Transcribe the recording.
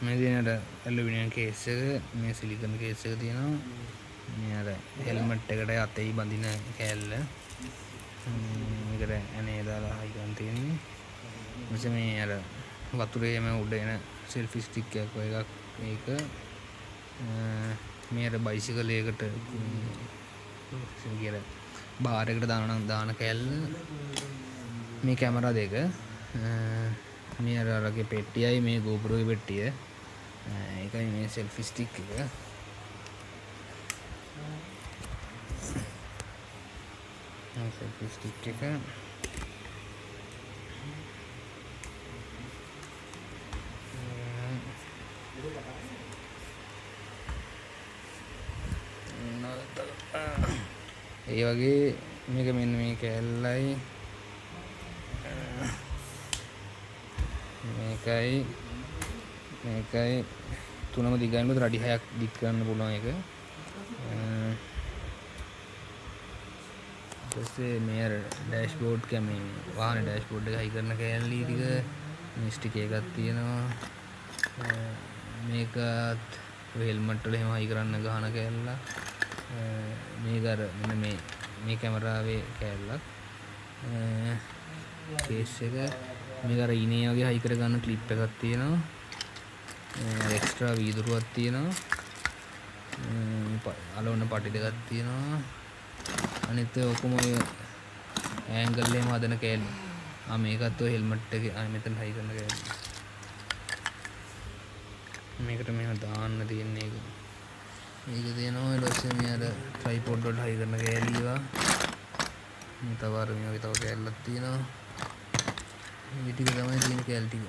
මේ තියෙන අර ඇලුමිනියම් කේස් එක, මේ සිලිකන් කේස් එක තියෙනවා. මේ අර හෙල්මට් එකට අතේ බඳින කෑල්ල. මේකට ඇනේ දාලා හයි කරන් තියෙන්නේ. ඊට මේ අර වතුරේම උඩ එන සෙල්ෆි ස්ටික් එකක් වගේ එකක් මේක. මේ අර බයිසිකල් එකකට කියලා බාර් එකට දාන කෑල්ල. මේ කැමරා දෙක. මේ අරගේ පෙට්ටියයි මේ GoPro පෙට්ටිය. ඒකයි මේ සෙල්ෆි ස්ටික් එක. සෙල්ෆි ස්ටික් එක. ඒ වගේ මේක මෙන්න මේ කෑල්ලයි මේකයි තුනම දිගයිනුත් රඩි 6ක් දික් කරන්න පුළුවන් එක. ඊපස්සේ මේ අර ඩෑෂ්බෝඩ් කැමේ වාහනේ ඩෑෂ්බෝඩ් එක හයි කරන කෑල්ලි ටික මේ ස්ටික් එකක් තියෙනවා. මේකත් හෙල්මට් වල එහෙම හයි කරන්න ගහන කෑල්ල. මේක අර මෙන්න මේ කැමරාවේ කෑල්ලක්. කේස් එක මේක අර ඉනේ වගේ හයි කර ගන්න ක්ලිප් එකක් තියෙනවා. එක්ස්ට්‍රා වීදුරුවක් තියෙනවා. අලවන්න පටි දෙකක් තියෙනවා. අනිත් ඔක්කොම ඔය ඇන්ගල් එකම හදන කෑලි. මේකත් ඔය හෙල්මට් එකේ මෙතන හයි කරන කෑලි. මේකට මෙහෙම දාන්න තියෙන එක. මේක තියෙනවා ඊට පස්සේ මේ අර ට්‍රයිපෝඩ් වලට හයි කරන කෑලි ඒවා. මේ තව අර මේ වගේ තව කෑල්ලක් තියෙනවා. මේ ටික තමයි තියෙන කෑලි ටික.